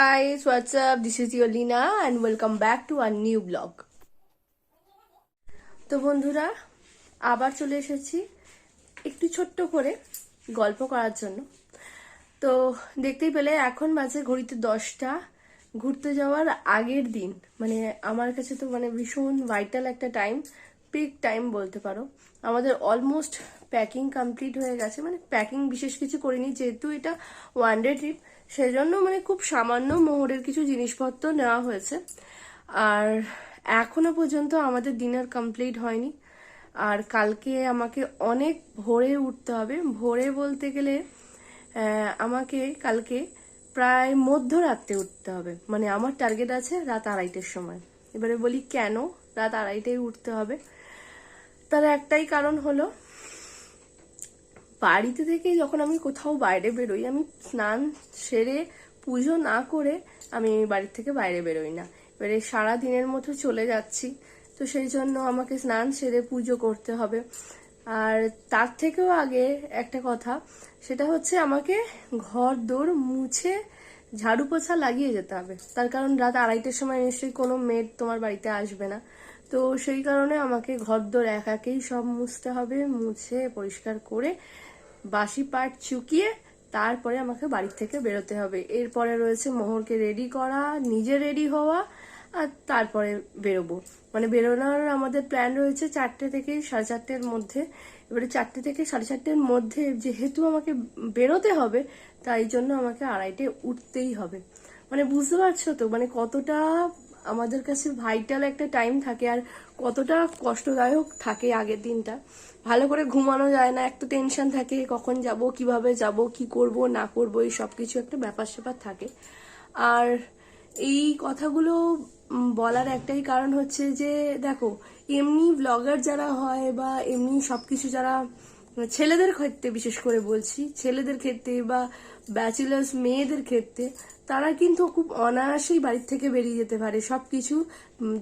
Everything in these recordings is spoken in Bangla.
guys, what's up? This is your Lina and welcome back to our new vlog. তো বন্ধুরা আবার চলে এসেছি একটু ছোট্ট করে গল্প করার জন্য। তো দেখতেই পেলে এখন বাজে ঘড়িতে 10টা, ঘুরতে যাওয়ার আগের দিন। মানে আমার কাছে তো ভীষণ ভাইটাল একটা টাইম, পিক টাইম বলতে পারো। আমাদের অলমোস্ট প্যাকিং কমপ্লিট হয়ে গেছে, প্যাকিং বিশেষ কিছু করিনি যেহেতু এটা ওয়ান ডে ট্রিপ, সেজন্য খুব সামান্য মোহরের কিছু জিনিসপত্র নেওয়া হয়েছে। আর এখনো পর্যন্ত আমাদের ডিনার কমপ্লিট হয়নি। আর কালকে আমাকে অনেক ভোরে উঠতে হবে। ভোরে বলতে গেলে আমাকে কালকে প্রায় মধ্যরাতে উঠতে হবে। আমার টার্গেট আছে রাত 2:30-র সময়। এবারে বলি কেন রাত 2:30টায় উঠতে হবে, তার একটাই কারণ হলো বাড়িতে থেকে যখন আমি কোথাও বাইরে বেরোই, আমি স্নান সেরে পুজো না করে আমি বাড়ির থেকে বাইরে বেরোই না। এবারে সারাদিনের মতো চলে যাচ্ছি, তো সেই জন্য আমাকে স্নান সেরে পুজো করতে হবে। আর তার থেকেও আগে একটা কথা, সেটা হচ্ছে আমাকে ঘর দোর মুছে ঝাড়ু পোছা লাগিয়ে যেতে হবে। তার কারণ রাত 2:30টার সময় নিশ্চয়ই কোনো মেড তোমার বাড়িতে আসবে না, তো সেই কারণে আমাকে ঘর দোর একাকেই সব মুছতে হবে। মুছে পরিষ্কার করে বাসি পাট চুকিয়ে তারপরে আমাকে বাড়ি থেকে বেরোতে হবে। এরপরে রয়েছে মোহরকে রেডি করা, নিজে রেডি হওয়া, আর তারপরে বেরোবো। বেরোনোর আমাদের প্ল্যান রয়েছে 4টে থেকে 4:30-র মধ্যে। এবারে 4টে থেকে 4:30-র মধ্যে যেহেতু আমাকে বেরোতে হবে, তাই জন্য আমাকে 2:30টায় উঠতেই হবে। বুঝতে পারছো তো কতটা আমাদের কাছে ভাইটাল একটা টাইম থাকে আর কতটা কষ্টদায়ক থাকে আগের দিনটা। ভালো করে ঘুমানো যায় না, একটা টেনশন থাকে কখন যাব, কিভাবে যাব, কি করব না করব, এই সব কিছু একটা ব্যাপার স্যাপার থাকে। আর এই কথাগুলো বলার একটাই কারণ হচ্ছে যে দেখো, এমনি ব্লগার যারা হয় বা এমনি সবকিছু যারা, ছেলেদের ক্ষেত্রে বিশেষ করে বলছি, ছেলেদের ক্ষেত্রে বা ব্যাচেলার্স মেয়েদের ক্ষেত্রে, তারা কিন্তু খুব অনায়াসেই বাড়ির থেকে বেরিয়ে যেতে পারে সবকিছু।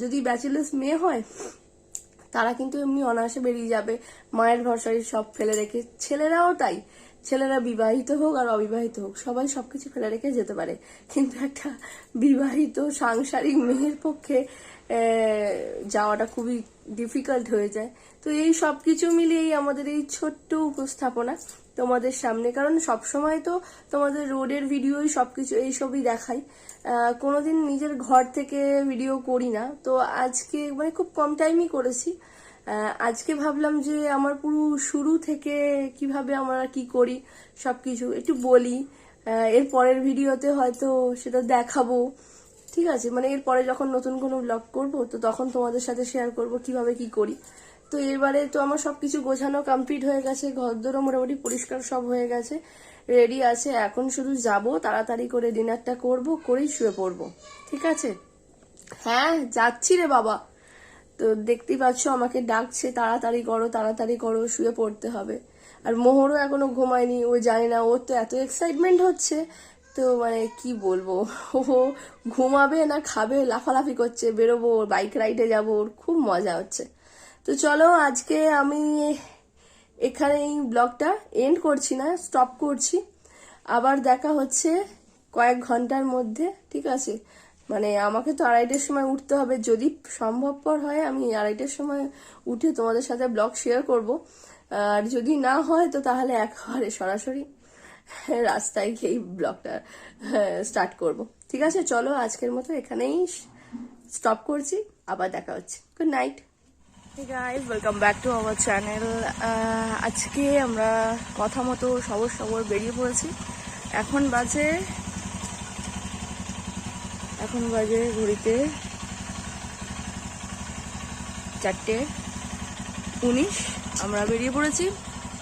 যদি ব্যাচেলার্স মেয়ে হয় তারা কিন্তু এমনি অনায়াসে বেরিয়ে যাবে, মায়ের ভরসায় সব ফেলে রেখে। ছেলেরাও তাই, ছেলেরা বিবাহিত হোক আর অবিবাহিত হোক সবাই সবকিছু ফেলে রেখে যেতে পারে, কিন্তু একটা বিবাহিত সাংসারিক মেয়ের পক্ষে যাওয়াটা খুবই ডিফিকাল্ট হয়ে যায়। তো এই সবকিছু মিলিয়েই আমাদের এই ছোট্ট উপস্থাপনা তোমাদের সামনে। কারণ সবসময় তো তোমাদের রোডের ভিডিওই সবকিছু এইসবই দেখাই, কোনোদিন নিজের ঘর থেকে ভিডিও করি না। তো আজকে খুব কম টাইমই করেছি। আজকে ভাবলাম যে আমার পুরো শুরু থেকে কিভাবে আমরা কি করি সবকিছু একটু বলি। এর পরের ভিডিওতে হয়তো সেটা দেখাবো, ঠিক আছে? এরপরে যখন নতুন কোনো ব্লগ করব, তো তখন তোমাদের সাথে শেয়ার করব কিভাবে কি করি। তো এবারে তো আমার সবকিছু গোছানো কমপ্লিট হয়ে গেছে, ঘরদোরও মোটামুটি পরিষ্কার সব হয়ে গেছে, রেডি আছে। এখন শুধু যাব, তাড়াতাড়ি করে ডিনারটা করব, করেই শুয়ে পড়বো, ঠিক আছে? হ্যাঁ যাচ্ছি রে বাবা। তো দেখতেই পাচ্ছ আমাকে ডাকছে, তাড়াতাড়ি করো তাড়াতাড়ি করো, শুয়ে পড়তে হবে। আর মোহরও এখনো ঘুমায়নি, ও জানি না, ওর তো এত এক্সাইটমেন্ট হচ্ছে, তো কি বলবো, ও ঘুমাবে না খাবে, লাফালাফি করছে, বেরোবো বাইক রাইডে যাবো, ওর খুব মজা হচ্ছে। তো চলো আজকে আমি এখানে এই ব্লগটা এন্ড করছি না, স্টপ করছি। আবার দেখা হচ্ছে কয়েক ঘন্টার মধ্যে, ঠিক আছে? আমাকে তো 2:30টার সময় উঠতে হবে, যদি সম্ভবপর হয় আমি 2:30টার সময় উঠে তোমাদের সাথে ব্লগ শেয়ার করব। আর যদি না হয় তো তাহলে একেবারে সরাসরি রাস্তায় গিয়েই ব্লগটা স্টার্ট করব, ঠিক আছে? চলো আজকের মতো এখানেই স্টপ করছি, আবার দেখা হচ্ছে। Good night. Hey guys, welcome back to our channel. আজকে আমরা কথা মতো সবর বেরিয়ে পড়েছি। এখন বাজে ঘড়িতে 4:19। আমরা বেরিয়ে পড়েছি।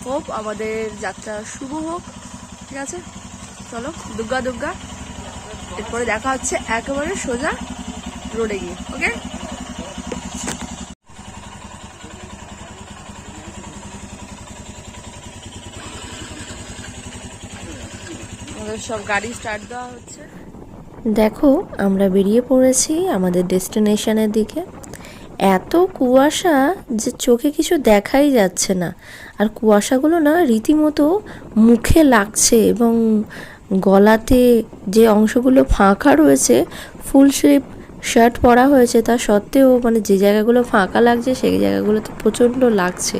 হোপ আমাদের যাত্রা শুভ হোক, ঠিক আছে? চলো দুর্গা দুর্গা, এরপরে দেখা হচ্ছে একেবারে সোজা রোডে গিয়ে, ওকে? আমাদের সব গাড়ি স্টার্ট দেওয়া হচ্ছে। দেখো আমরা বেরিয়ে পড়েছি আমাদের ডেস্টিনেশনের দিকে। এত কুয়াশা যে চোখে কিছু দেখাই যাচ্ছে না, আর কুয়াশাগুলো না রীতিমতো মুখে লাগছে এবং গলাতে যে অংশগুলো ফাঁকা রয়েছে, ফুল স্লিভ শার্ট পরা হয়েছে, তা সত্ত্বেও মানে যে জায়গাগুলো ফাঁকা লাগছে সেই জায়গাগুলোতে প্রচণ্ড লাগছে।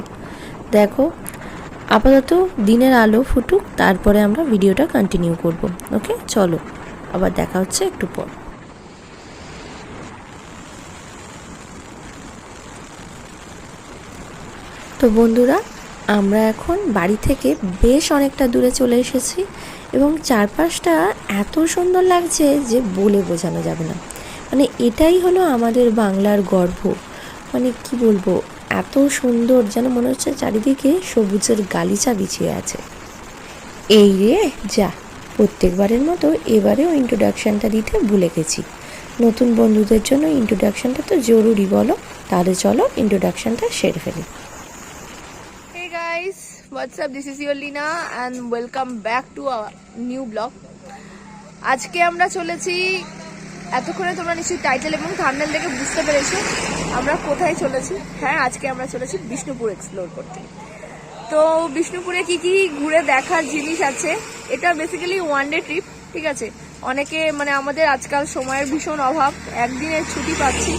দেখো, আপাতত দিনের আলো ফুটুক, তারপরে আমরা ভিডিওটা কন্টিনিউ করব। ওকে, চলো আবার দেখা হচ্ছে একটু পর। তো বন্ধুরা, আমরা এখন বাড়ি থেকে বেশ অনেকটা দূরে চলে এসেছি এবং চারপাশটা এত সুন্দর লাগছে যে বলে বোঝানো যাবে না। মানে এটাই হলো আমাদের বাংলার গর্ব। মানে কি বলবো, এত সুন্দর যেন মনে হচ্ছে চারিদিকে সবুজের গালিচা বিছিয়ে আছে। এই রে যা, প্রত্যেকবারের মতো এবারেও ইন্ট্রোডাকশানটা দিতে ভুলে গেছি। নতুন বন্ধুদের জন্য ইন্ট্রোডাকশানটা তো জরুরি, বলো? তাহলে চলো ইন্ট্রোডাকশানটা সেরে ফেলি। Hey guys, what's up? This is your Lina and welcome back to our new vlog. আজকে আমরা চলেছি, এতক্ষণে তোমরা নিশ্চয়ই টাইটেল এবং থাম্বনেল দেখে বুঝতে পেরেছো আমরা কোথায় চলেছি। হ্যাঁ, আজকে আমরা চলেছি বিষ্ণুপুর এক্সপ্লোর করতে। তো বিষ্ণুপুরে কি কি ঘুরে দেখার জিনিস আছে, এটা বেসিক্যালি ওয়ান ডে ট্রিপ, ঠিক আছে। অনেকে মানে আমাদের আজকাল সময়ের ভীষণ অভাব, একদিনের ছুটি পাচ্ছি,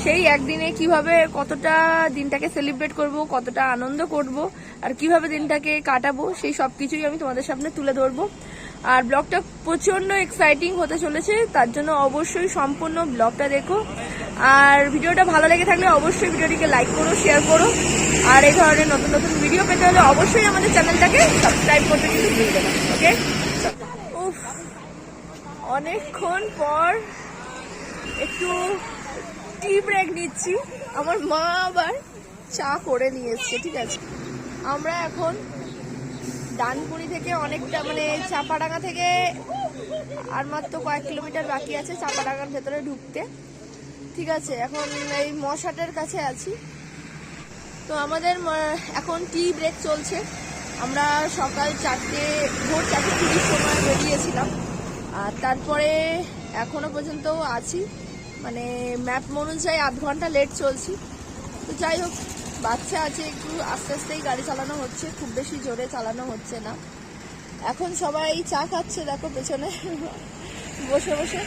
সেই একদিনে কিভাবে কতটা দিনটাকে সেলিব্রেট করব, কতটা আনন্দ করব আর কিভাবে দিনটাকে কাটাবো, সেই সব কিছুই আমি তোমাদের সামনে তুলে ধরবো। আর ব্লগটা প্রচন্ড এক্সাইটিং হতে চলেছে, তার জন্য অবশ্যই সম্পূর্ণ ব্লগটা দেখো। আর ভিডিওটা ভালো লেগে থাকলে অবশ্যই ভিডিওটিকে লাইক করো, শেয়ার করো। আর এই ধরনের নতুন নতুন ভিডিও পেতে হলে অবশ্যই আমাদের চ্যানেলটাকে সাবস্ক্রাইব করতে কিন্তু ভুলবে না। ওকে, উফ, অনেকক্ষণ পর একটু টি ব্রেক নিচ্ছি। আমার মা আবার চা করে নিয়ে এসছে, ঠিক আছে। আমরা এখন ডানকুনি থেকে অনেকটা মানে চাপাডাঙ্গা থেকে আর মাত্র কয়েক কিলোমিটার বাকি আছে চাপাডাঙ্গার ভেতরে ঢুকতে, ঠিক আছে। এখন এই মশাটের কাছে আছি। তো আমাদের এখন টি ব্রেক চলছে। আমরা সকাল ভোর 4:30 সময় বেরিয়েছিলাম, আর তারপরে এখনো পর্যন্ত আছি, মানে ম্যাপ অনুযায়ী 8 ঘন্টা লেট চলছি। তো যাই হোক, বাচ্চা আছে, একটু আস্তে আস্তেই গাড়ি চালানো হচ্ছে, খুব বেশি জোরে চালানো হচ্ছে না। এখন সবাই চা খাচ্ছে, দেখো পেছনে বসে বসে।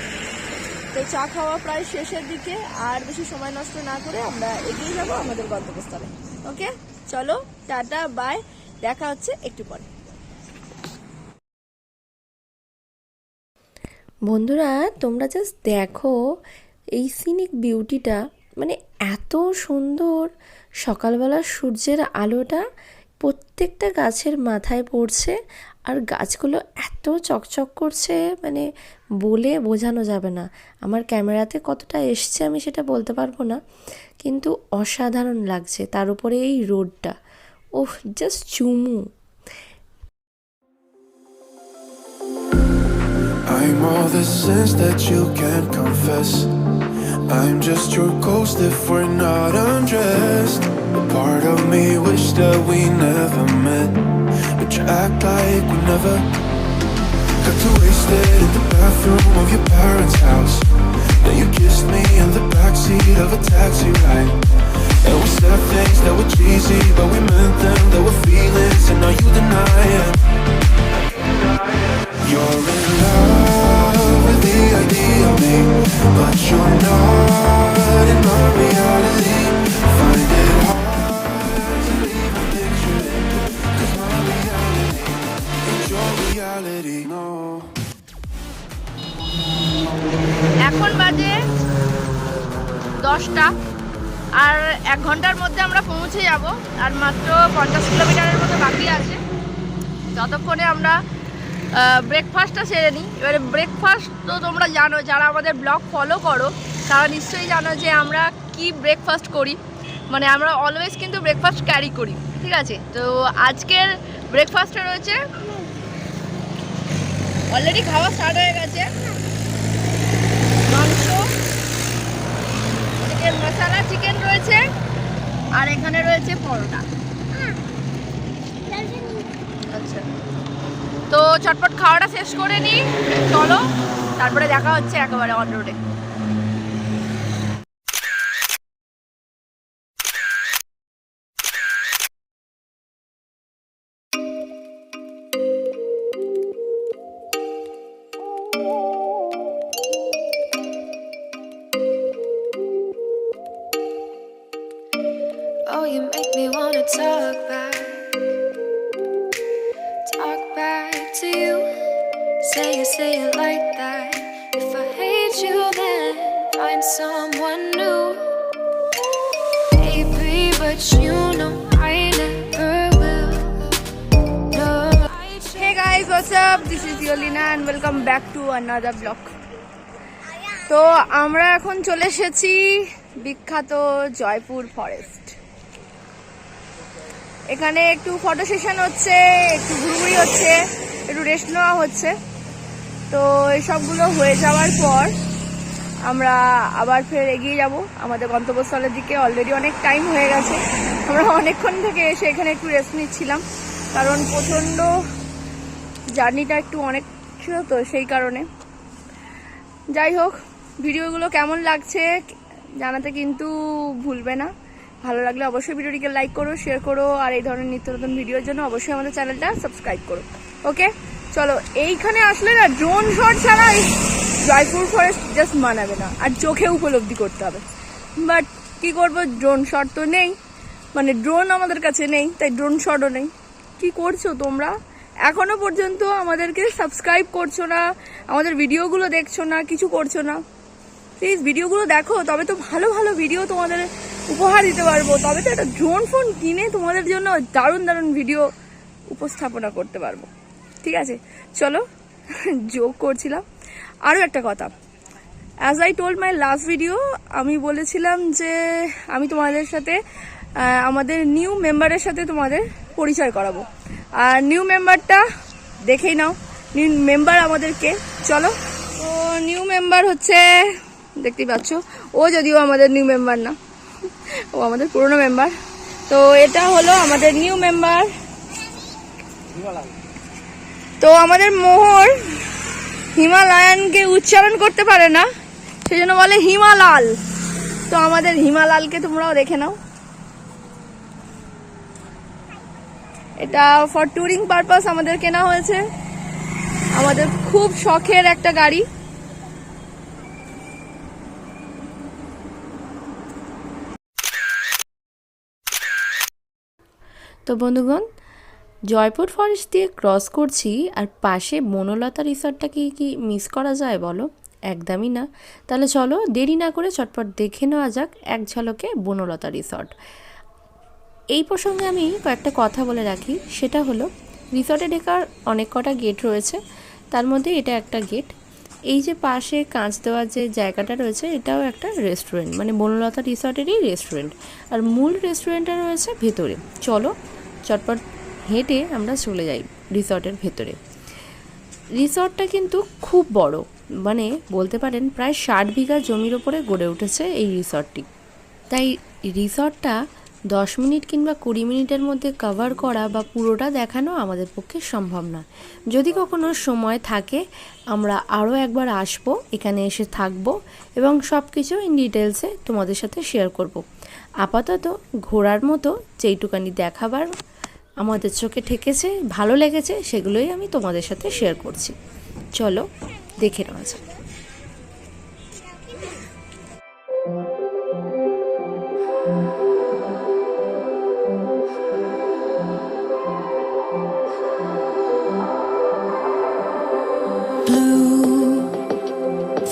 তো চা খাওয়া প্রায় শেষের দিকে, আর বেশি সময় নষ্ট না করে আমরা এগিয়ে যাবো আমাদের গন্তব্যস্থলে। ওকে, চলো, টাটা, বাই, দেখা হচ্ছে একটু পরে। বন্ধুরা, তোমরা জাস্ট দেখো এই সিনিক বিউটিটা, মানে এত সুন্দর। সকালবেলা সূর্যের আলোটা প্রত্যেকটা গাছের মাথায় পড়ছে, আর গাছগুলো এত চকচক করছে, মানে বলে বোঝানো যাবে না। আমার ক্যামেরাতে কতটা এসছে আমি সেটা বলতে পারবো না, কিন্তু অসাধারণ লাগছে। তার উপরে এই রোডটা, ওহ, জাস্ট চুমু। I'm all the sins that you can't confess. I'm just your ghost if we're not undressed. A part of me wish that we never met, but you act like we never. Got too wasted in the bathroom of your parents' house. Then you kissed me in the backseat of a taxi ride. And we said things that were cheesy, but we meant them. There were feelings and now you deny it. You're in love with the idea of me, but you're not in my reality. Find it hard to even picture it, 'cause my reality ain't your reality, no. এখন বাজে 10টা, আর 1 ঘন্টার মধ্যে আমরা পৌঁছে যাব। আর মাত্র 50 কিলোমিটারের মতো বাকি আছে। ততক্ষণে আমরা ব্রেকফাস্টটা সেরে নিই। এবারে ব্রেকফাস্ট তো তোমরা জানো, যারা আমাদের ব্লগ ফলো করো তারা নিশ্চয়ই জানো যে আমরা কি ব্রেকফাস্ট করি। মানে আমরা অলওয়েজ কিন্তু ব্রেকফাস্ট ক্যারি করি, ঠিক আছে। তো আজকের ব্রেকফাস্টে রয়েছে, অলরেডি খাওয়া স্টার্ট হয়ে গেছে, মাংস, চিকেন মশলা চিকেন রয়েছে, আর এখানে রয়েছে পরোটা। আচ্ছা, তো চটপট খাওয়াটা শেষ করে নিই, চলো, তারপরে দেখা হচ্ছে একেবারে অন রোডে। you make me wanna talk back to you. Say it like that. If I hate you, then find someone new. Baby, but you know I never will. No. Hey guys, what's up? This is Yolina and welcome back to another vlog. তো আমরা এখন চলে এসেছি বিখ্যাত জয়পুর ফরেস্ট। এখানে একটু ফটো সেশন হচ্ছে, একটু ঘুরঘুরি হচ্ছে, একটু রেস্ট নেওয়া হচ্ছে। তো এসবগুলো হয়ে যাওয়ার পর আমরা আবার ফের এগিয়ে যাব আমাদের গন্তব্যস্থলের দিকে। অলরেডি অনেক টাইম হয়ে গেছে, আমরা অনেকক্ষণ থেকে এসে এখানে একটু রেস্ট নিচ্ছিলাম, কারণ প্রচণ্ড জার্নিটা একটু অনেক ছিল তো সেই কারণে। যাই হোক, ভিডিওগুলো কেমন লাগছে জানাতে কিন্তু ভুলবে না। ভালো লাগলে অবশ্যই ভিডিওটিকে লাইক করো, শেয়ার করো, আর এই ধরনের নিত্য নতুন ভিডিওর জন্য অবশ্যই আমাদের চ্যানেলটা সাবস্ক্রাইব করো। ওকে, চলো। এইখানে আসলে না ড্রোন শট ছাড়া জয়পুর ফরেস্ট জাস্ট মানাবে না, আর চোখে উপলব্ধি করতে হবে। বাট কি করবো, ড্রোন শট তো নেই, মানে ড্রোন আমাদের কাছে নেই, তাই ড্রোন শটও নেই। কি করছো তোমরা? এখনো পর্যন্ত আমাদেরকে সাবস্ক্রাইব করছো না, আমাদের ভিডিওগুলো দেখছো না, কিছু করছো না। প্লিজ ভিডিওগুলো দেখো, তবে তো ভালো ভালো ভিডিও তোমাদের উপহার দিতে পারবো, তবে তো একটা ড্রোন ফোন কিনে তোমাদের জন্য দারুণ দারুণ ভিডিও উপস্থাপনা করতে পারবো। ঠিক আছে, চলো, জোক করছিলাম। আরও একটা কথা, as I told my last video, আমি বলেছিলাম যে আমি তোমাদের সাথে আমাদের নিউ মেম্বারের সাথে তোমাদের পরিচয় করাবো। আর নিউ মেম্বারটা দেখেই নাও, নিউ মেম্বার আমাদেরকে। চলো, তো নিউ মেম্বার হচ্ছে, দেখতেই পাচ্ছ, ও যদিও আমাদের নিউ মেম্বার না, ও আমাদের পুরনো মেম্বার। তো এটা হলো আমাদের নিউ মেম্বার। তো আমাদের মোহর হিমালয়ানকে উচ্চারণ করতে পারে না, সেই জন্য বলে হিমালাল। তো আমাদের হিমালালকে তোমরাও দেখে নাও। এটা ফর ট্যুরিং পারপাস আমাদের কেনা হয়েছে, আমাদের খুব শখের একটা গাড়ি। তো বন্ধুগণ, জয়পুর ফরেস্ট দিয়ে ক্রস করছি, আর পাশে বনলতা রিসর্টটাকে কি মিস করা যায় বলো? একদমই না। তাহলে চলো দেরি না করে চটপট দেখে নেওয়া যাক এক ঝলকে বনলতা রিসর্ট। এই প্রসঙ্গে আমি কয়েকটা কথা বলে রাখি, সেটা হলো রিসর্টে ঢোকার অনেক কটা গেট রয়েছে, তার মধ্যে এটা একটা গেট। এই যে পাশে কাঁচ দেওয়ার যে জায়গাটা রয়েছে, এটাও একটা রেস্টুরেন্ট, মানে বনলতা রিসর্টেরই রেস্টুরেন্ট, আর মূল রেস্টুরেন্টটা রয়েছে ভেতরে। চলো চটপট হেঁটে আমরা চলে যাই রিসর্টের ভেতরে। রিসর্টটা কিন্তু খুব বড়, মানে বলতে পারেন প্রায় 60 বিঘা জমির ওপরে গড়ে উঠেছে এই রিসর্টটি। তাই রিসর্টটা 10 মিনিট কিংবা 20 মিনিটের মধ্যে কভার করা বা পুরোটা দেখানো আমাদের পক্ষে সম্ভব না। যদি কখনো সময় থাকে আমরা আরও একবার আসবো, এখানে এসে থাকবো এবং সব কিছু ইন ডিটেলসে তোমাদের সাথে শেয়ার করব। আপাতত ঘোরার মতো যেইটুকানি দেখাবার আমাদের চোখে ঠেকেছে, ভালো লেগেছে, সেগুলোই আমি তোমাদের সাথে শেয়ার করছি। চলো দেখে নেওয়া যাক।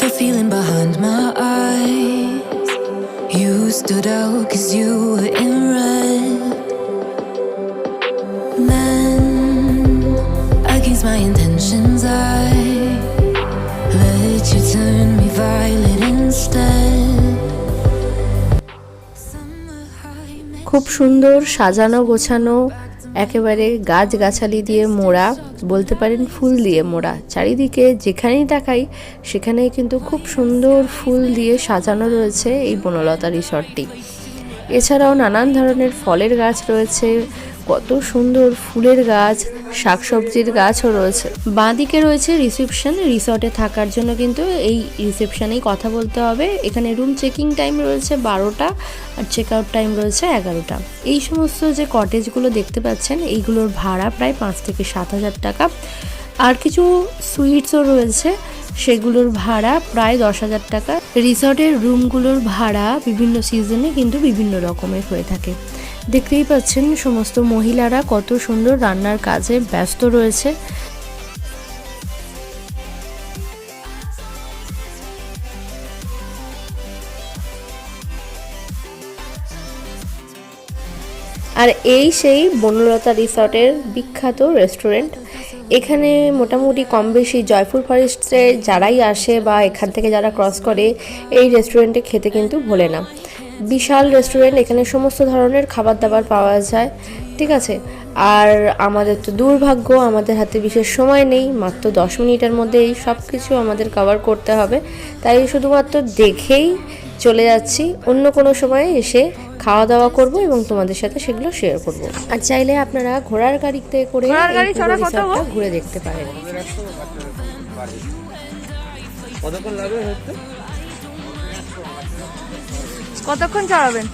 The feeling behind my eyes, you stood out 'cause you were in red. Then against my intentions I let you turn me violet instead. খুব সুন্দর সাজানো গোছানো, একেবারে গাছগাছালি দিয়ে মোড়া, বলতে পারেন ফুল দিয়ে মোড়া। চারিদিকে যেখানেই তাকাই সেখানেই কিন্তু খুব সুন্দর ফুল দিয়ে সাজানো রয়েছে এই বনলতা রিসর্টটি। এছাড়াও নানান ধরনের ফলের গাছ রয়েছে, কত সুন্দর ফুলের গাছ, শাকসবজির গাছও রয়েছে। বাঁদিকে রয়েছে রিসেপশন। রিসর্টে থাকার জন্য কিন্তু এই রিসেপশনেই কথা বলতে হবে। এখানে রুম চেকিং টাইম রয়েছে 12টা, আর চেক আউট টাইম রয়েছে 11টা। এই সমস্ত যে কটেজগুলো দেখতে পাচ্ছেন, এইগুলোর ভাড়া প্রায় 5 থেকে 7,000 টাকা। আর কিছু সুইটসও রয়েছে, সেগুলোর ভাড়া প্রায় 10,000 টাকা। রিসর্টের রুমগুলোর ভাড়া বিভিন্ন সিজনে কিন্তু বিভিন্ন রকমের হয়ে থাকে। দেখতেই পাচ্ছেন সমস্ত মহিলারা কত সুন্দর রান্নার কাজে ব্যস্ত রয়েছে। আর এই সেই বনলতা রিসর্টের বিখ্যাত রেস্টুরেন্ট। এখানে মোটামুটি কম বেশি জয়পুর ফরেস্টে যারাই আসে বা এখান থেকে যারা ক্রস করে এই রেস্টুরেন্টে খেতে কিন্তু ভোলে না। বিশাল রেস্টুরেন্ট, এখানে সমস্ত ধরনের খাবার দাবার পাওয়া যায়, ঠিক আছে। আর আমাদের তো দুর্ভাগ্য, আমাদের হাতে বিশেষ সময় নেই, মাত্র 10 মিনিটের মধ্যে এই সব কিছু আমাদের কভার করতে হবে, তাই শুধুমাত্র দেখেই চলে যাচ্ছি। অন্য কোনো সময় এসে খাওয়া দাওয়া করব এবং তোমাদের সাথে সেগুলো শেয়ার করব। আর চাইলে আপনারা ঘোড়ার গাড়িতে করে ঘুরে দেখতে পারেন। কতক্ষণ চড়াবেন?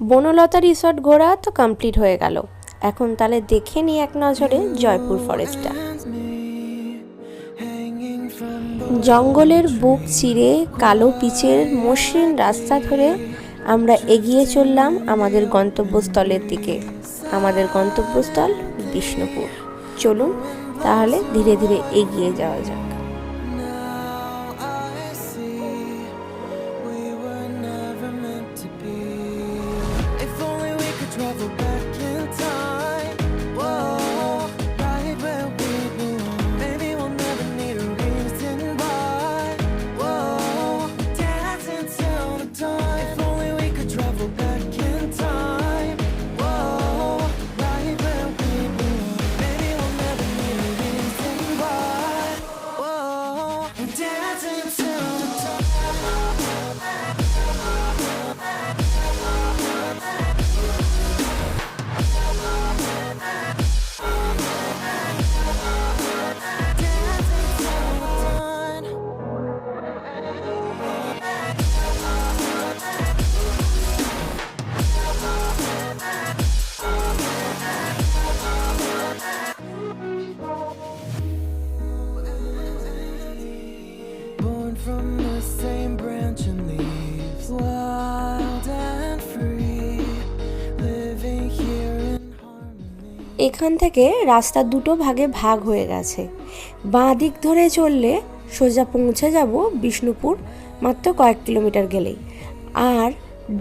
বনলতা রিসর্ট ঘোরা তো কমপ্লিট হয়ে গেল। এখন তাহলে দেখে নিই এক নজরে জয়পুর ফরেস্টটা। জঙ্গলের বুক চিরে কালো পিচের মসৃণ রাস্তা ধরে আমরা এগিয়ে চললাম আমাদের গন্তব্যস্থলের দিকে। আমাদের গন্তব্যস্থল বিষ্ণুপুর। চলুন তাহলে ধীরে ধীরে এগিয়ে যাওয়া যাক। From the same branch and leaves, wild and free, living here in harmony. এখান থেকে রাস্তা দুটো ভাগে ভাগ হয়ে গেছে। বাঁ দিক ধরে চললে সোজা পৌঁছে যাব বিষ্ণুপুর, মাত্র কয়েক কিলোমিটার গেলেই। আর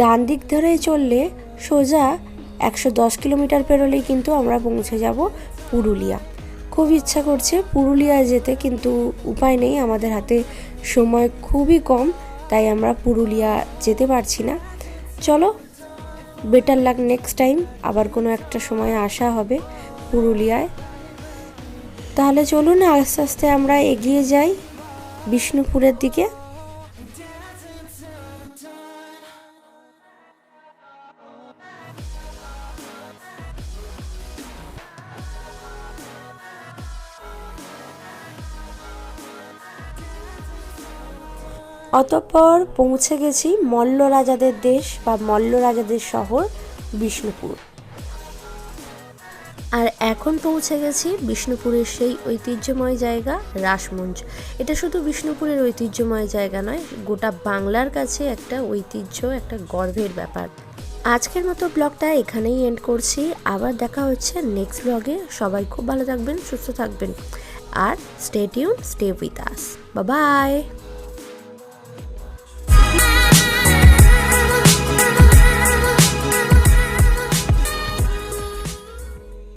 ডান দিক ধরে চললে সোজা 110 কিলোমিটার পেরোলেই কিন্তু আমরা পৌঁছে যাব পুরুলিয়া। খুব ইচ্ছা করছে পুরুলিয়ায় যেতে, কিন্তু উপায় নেই, আমাদের হাতে সময় খুবই কম, তাই আমরা পুরুলিয়া যেতে পারছি না। চলো, বেটার লাক নেক্সট টাইম, আবার কোনো একটা সময় আসা হবে পুরুলিয়ায়। তাহলে চলুন আস্তে আস্তে আমরা এগিয়ে যাই বিষ্ণুপুরের দিকে। অতঃপর পৌঁছে গেছি মল্ল রাজাদের দেশ বা মল্ল রাজাদের শহর বিষ্ণুপুর। আর এখন পৌঁছে গেছি বিষ্ণুপুরের সেই ঐতিহ্যময় জায়গা রাসমঞ্চ। এটা শুধু বিষ্ণুপুরের ঐতিহ্যময় জায়গা নয়, গোটা বাংলার কাছে একটা ঐতিহ্য, একটা গর্বের ব্যাপার। আজকের মতো ব্লগটা এখানেই এন্ড করছি। আবার দেখা হচ্ছে নেক্সট ব্লগে। সবাই খুব ভালো থাকবেন, সুস্থ থাকবেন, আর stay tune, stay with us. Bye by.